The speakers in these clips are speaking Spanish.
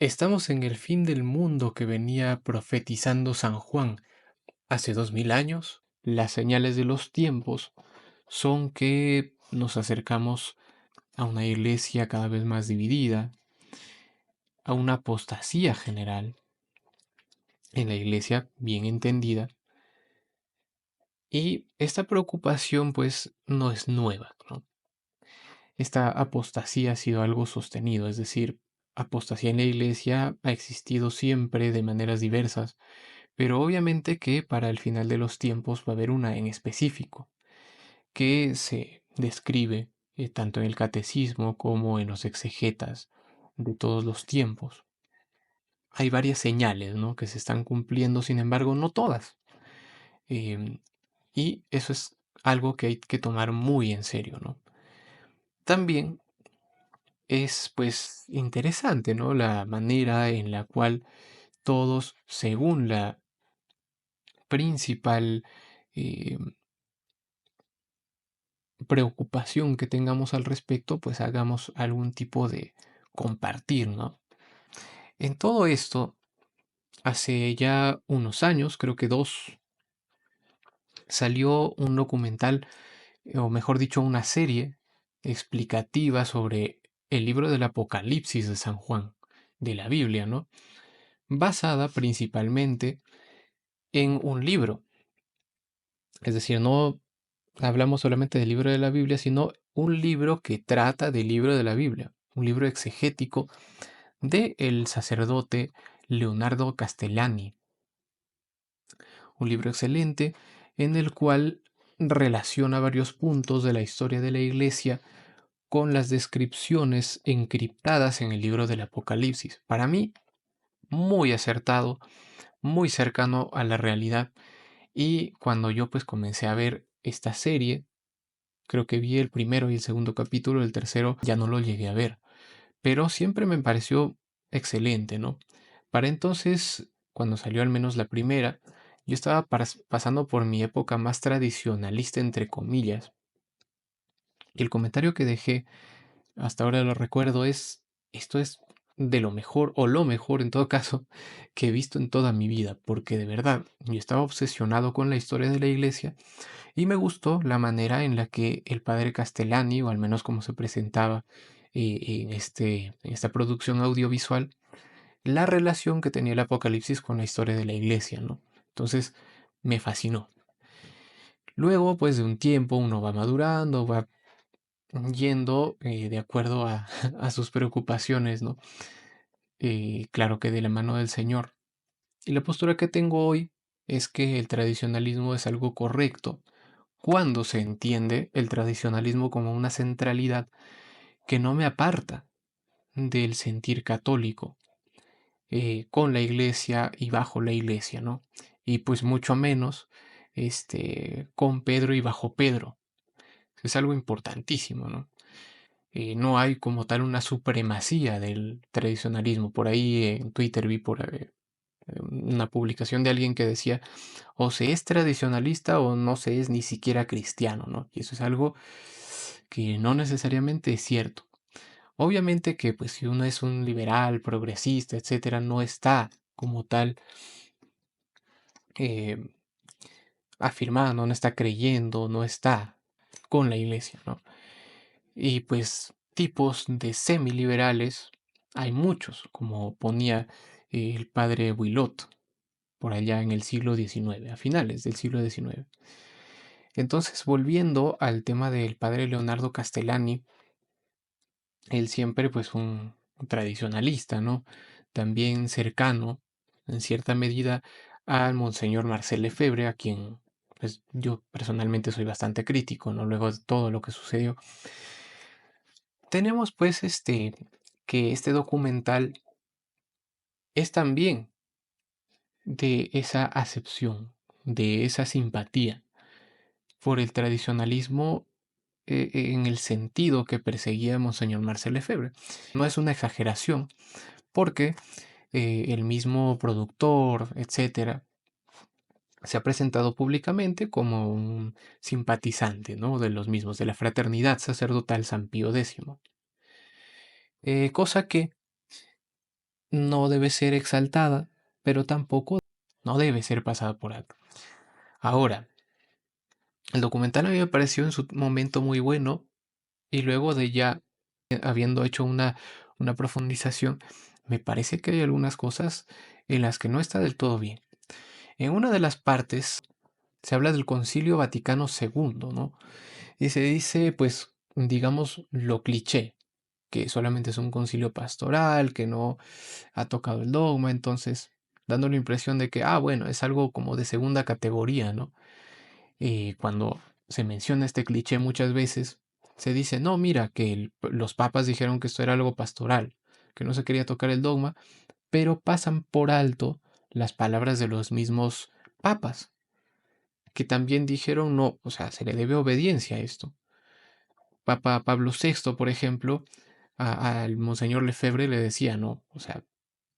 Estamos en el fin del mundo que venía profetizando San Juan hace 2000 años. Las señales de los tiempos son que nos acercamos a una iglesia cada vez más dividida, a una apostasía general en la iglesia bien entendida. Y esta preocupación pues no es nueva, ¿no? Esta apostasía ha sido algo sostenido, es decir, apostasía en la iglesia ha existido siempre de maneras diversas. Pero obviamente que para el final de los tiempos va a haber una en específico que se describe tanto en el catecismo como en los exegetas de todos los tiempos. Hay varias señales, ¿no?, que se están cumpliendo, sin embargo, no todas. Em, y eso es algo que hay que tomar muy en serio, ¿no? También es pues interesante, ¿no?, la manera en la cual todos, según la principal preocupación que tengamos al respecto, pues hagamos algún tipo de compartir, ¿no? En todo esto, hace ya unos años, creo que dos, salió un documental, o mejor dicho, una serie explicativa sobre el libro del Apocalipsis de San Juan, de la Biblia, ¿no? Basada principalmente en un libro. Es decir, no hablamos solamente del libro de la Biblia, sino un libro que trata del libro de la Biblia, un libro exegético de el sacerdote Leonardo Castellani, un libro excelente en el cual relaciona varios puntos de la historia de la Iglesia con las descripciones encriptadas en el libro del Apocalipsis. Para mí, muy acertado, muy cercano a la realidad. Y cuando yo pues comencé a ver esta serie, creo que vi el primero y el segundo capítulo, el tercero ya no lo llegué a ver, pero siempre me pareció excelente, ¿no? Para entonces, cuando salió al menos la primera, yo estaba pasando por mi época más tradicionalista, entre comillas, y el comentario que dejé, hasta ahora lo recuerdo, esto es de lo mejor, o lo mejor en todo caso, que he visto en toda mi vida, porque de verdad, yo estaba obsesionado con la historia de la iglesia y me gustó la manera en la que el padre Castellani, o al menos como se presentaba en esta producción audiovisual, la relación que tenía el Apocalipsis con la historia de la iglesia, ¿no? Entonces, me fascinó. Luego, pues de un tiempo, uno va madurando, va yendo de acuerdo a, a sus preocupaciones, ¿no? Claro que de la mano del Señor. Y la postura que tengo hoy es que el tradicionalismo es algo correcto cuando se entiende el tradicionalismo como una centralidad que no me aparta del sentir católico, con la iglesia y bajo la iglesia, ¿no? Y pues mucho menos con Pedro y bajo Pedro. Es algo importantísimo, ¿no? No hay como tal una supremacía del tradicionalismo. Por ahí en Twitter vi una publicación de alguien que decía, o se es tradicionalista o no se es ni siquiera cristiano, ¿no? Y eso es algo que no necesariamente es cierto. Obviamente que pues si uno es un liberal, progresista, etcétera, no está como tal eh, afirmando, no está creyendo, no está con la iglesia, ¿no? Y pues tipos de semiliberales hay muchos, como ponía el padre Builot por allá en el siglo XIX, a finales del siglo XIX. Entonces, volviendo al tema del padre Leonardo Castellani, él siempre pues un tradicionalista, ¿no? También cercano, en cierta medida, al Monseñor Marcel Lefebvre, a quien pues yo personalmente soy bastante crítico, ¿no? Luego de todo lo que sucedió. Tenemos pues que este documental es también de esa acepción, de esa simpatía por el tradicionalismo en el sentido que perseguía Monseñor Marcel Lefebvre. No es una exageración, porque el mismo productor, etcétera, se ha presentado públicamente como un simpatizante, ¿no?, de los mismos, de la fraternidad sacerdotal San Pío X. Cosa que no debe ser exaltada, pero tampoco no debe ser pasada por alto. Ahora, el documental a mí me pareció en su momento muy bueno y luego de ya habiendo hecho una profundización, me parece que hay algunas cosas en las que no está del todo bien. En una de las partes se habla del Concilio Vaticano II, ¿no? Y se dice, pues, digamos, lo cliché, que solamente es un concilio pastoral, que no ha tocado el dogma, entonces dando la impresión de que, bueno, es algo como de segunda categoría, ¿no? Cuando se menciona este cliché muchas veces, se dice, no, mira, que los papas dijeron que esto era algo pastoral, que no se quería tocar el dogma, pero pasan por alto las palabras de los mismos papas, que también dijeron, no, o sea, se le debe obediencia a esto. Papa Pablo VI, por ejemplo, al Monseñor Lefebvre le decía, no, o sea,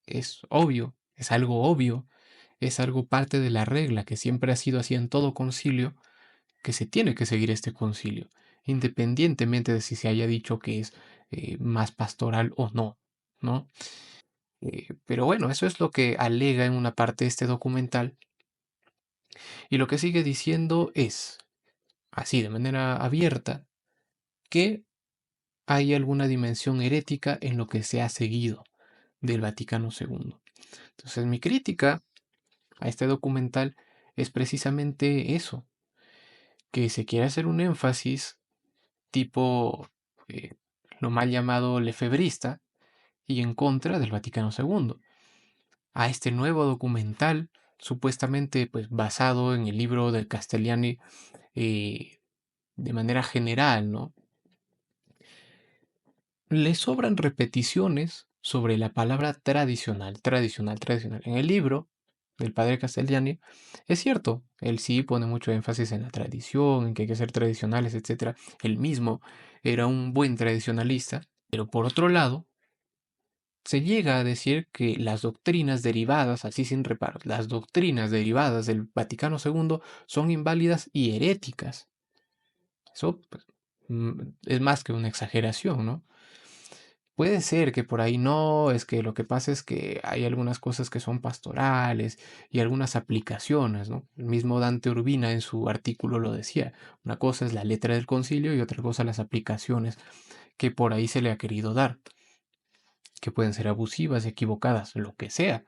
es obvio, es algo obvio, es algo parte de la regla que siempre ha sido así en todo concilio, que se tiene que seguir este concilio, independientemente de si se haya dicho que es más pastoral o no, ¿no? Pero bueno, eso es lo que alega en una parte este documental, y lo que sigue diciendo es, así de manera abierta, que hay alguna dimensión herética en lo que se ha seguido del Vaticano II. Entonces mi crítica a este documental es precisamente eso, que se quiere hacer un énfasis tipo eh, lo mal llamado lefebrista y en contra del Vaticano II. A este nuevo documental, supuestamente pues basado en el libro del Castellani de manera general, ¿no? Le sobran repeticiones sobre la palabra tradicional, tradicional, tradicional. En el libro del padre Castellani, es cierto, él sí pone mucho énfasis en la tradición, en que hay que ser tradicionales, etcétera. Él mismo era un buen tradicionalista, pero por otro lado, se llega a decir que las doctrinas derivadas, así sin reparos, las doctrinas derivadas del Vaticano II son inválidas y heréticas. Eso pues, es más que una exageración, ¿no? Puede ser que por ahí no, es que lo que pasa es que hay algunas cosas que son pastorales y algunas aplicaciones, ¿no? El mismo Dante Urbina en su artículo lo decía. Una cosa es la letra del concilio y otra cosa las aplicaciones que por ahí se le ha querido dar, que pueden ser abusivas, equivocadas, lo que sea.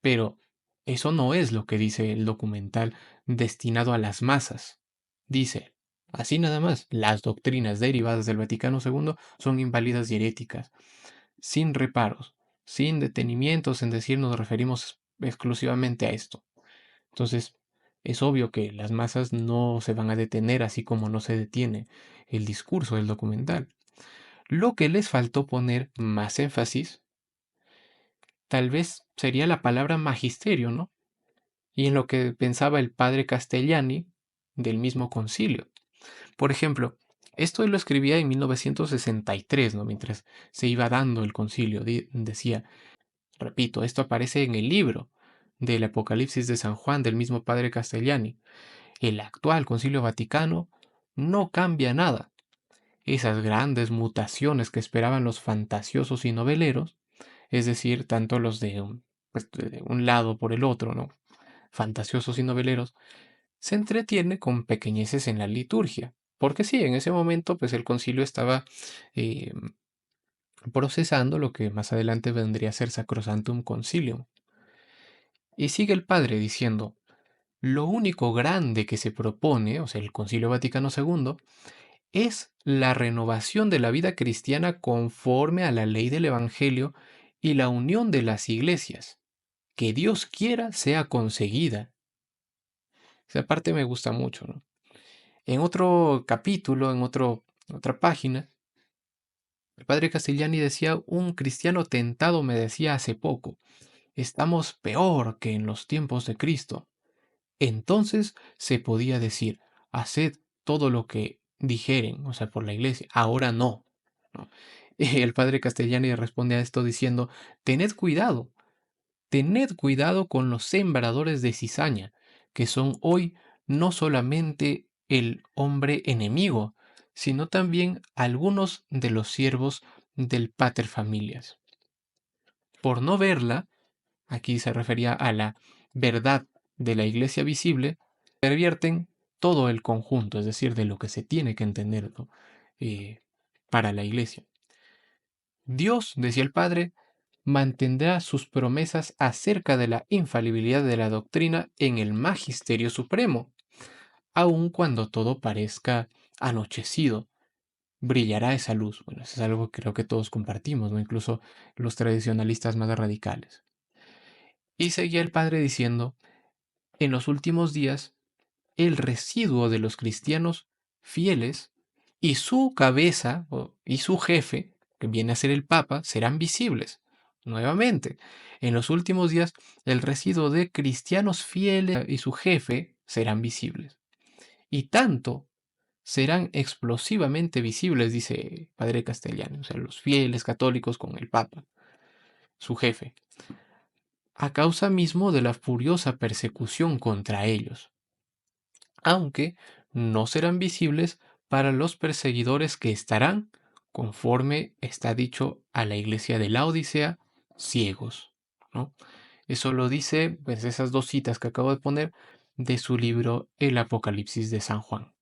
Pero eso no es lo que dice el documental destinado a las masas. Dice, así nada más, las doctrinas derivadas del Vaticano II son inválidas y heréticas sin reparos, sin detenimientos en decir nos referimos exclusivamente a esto. Entonces, es obvio que las masas no se van a detener así como no se detiene el discurso del documental. Lo que les faltó poner más énfasis, tal vez sería la palabra magisterio, ¿no? Y en lo que pensaba el padre Castellani del mismo concilio. Por ejemplo, esto él lo escribía en 1963, ¿no? Mientras se iba dando el concilio, decía, repito, esto aparece en el libro del Apocalipsis de San Juan del mismo padre Castellani. El actual Concilio Vaticano no cambia nada. Esas grandes mutaciones que esperaban los fantasiosos y noveleros, es decir, tanto los pues, de un lado por el otro, ¿no? Fantasiosos y noveleros, se entretiene con pequeñeces en la liturgia. Porque sí, en ese momento, pues el concilio estaba eh, procesando lo que más adelante vendría a ser Sacrosantum Concilium. Y sigue el padre diciendo, lo único grande que se propone, o sea, el Concilio Vaticano II, es la renovación de la vida cristiana conforme a la ley del Evangelio y la unión de las iglesias. Que Dios quiera sea conseguida. Esa parte me gusta mucho, ¿no? En otro capítulo, otra página, el padre Castellani decía, un cristiano tentado me decía hace poco, estamos peor que en los tiempos de Cristo. Entonces se podía decir, haced todo lo que dijeren, o sea, por la iglesia, ahora no. ¿No? Y el padre Castellani responde a esto diciendo, tened cuidado con los sembradores de cizaña, que son hoy no solamente el hombre enemigo, sino también algunos de los siervos del pater familias. por no verla, aquí se refería a la verdad de la iglesia visible, pervierten todo el conjunto, es decir, de lo que se tiene que entender, ¿no? Eh, para la iglesia. Dios, decía el Padre, mantendrá sus promesas acerca de la infalibilidad de la doctrina en el magisterio supremo, aun cuando todo parezca anochecido. Brillará esa luz. Bueno, eso es algo que creo que todos compartimos, ¿no? Incluso los tradicionalistas más radicales. Y seguía el Padre diciendo, en los últimos días, el residuo de los cristianos fieles y su cabeza y su jefe, que viene a ser el Papa, serán visibles. Nuevamente, en los últimos días, el residuo de cristianos fieles y su jefe serán visibles. Y tanto serán explosivamente visibles, dice Padre Castellano, o sea, los fieles católicos con el Papa, su jefe, a causa mismo de la furiosa persecución contra ellos, aunque no serán visibles para los perseguidores que estarán, conforme está dicho a la iglesia de la Odisea, ciegos, ¿no? Eso lo dice, pues, esas dos citas que acabo de poner de su libro El Apocalipsis de San Juan.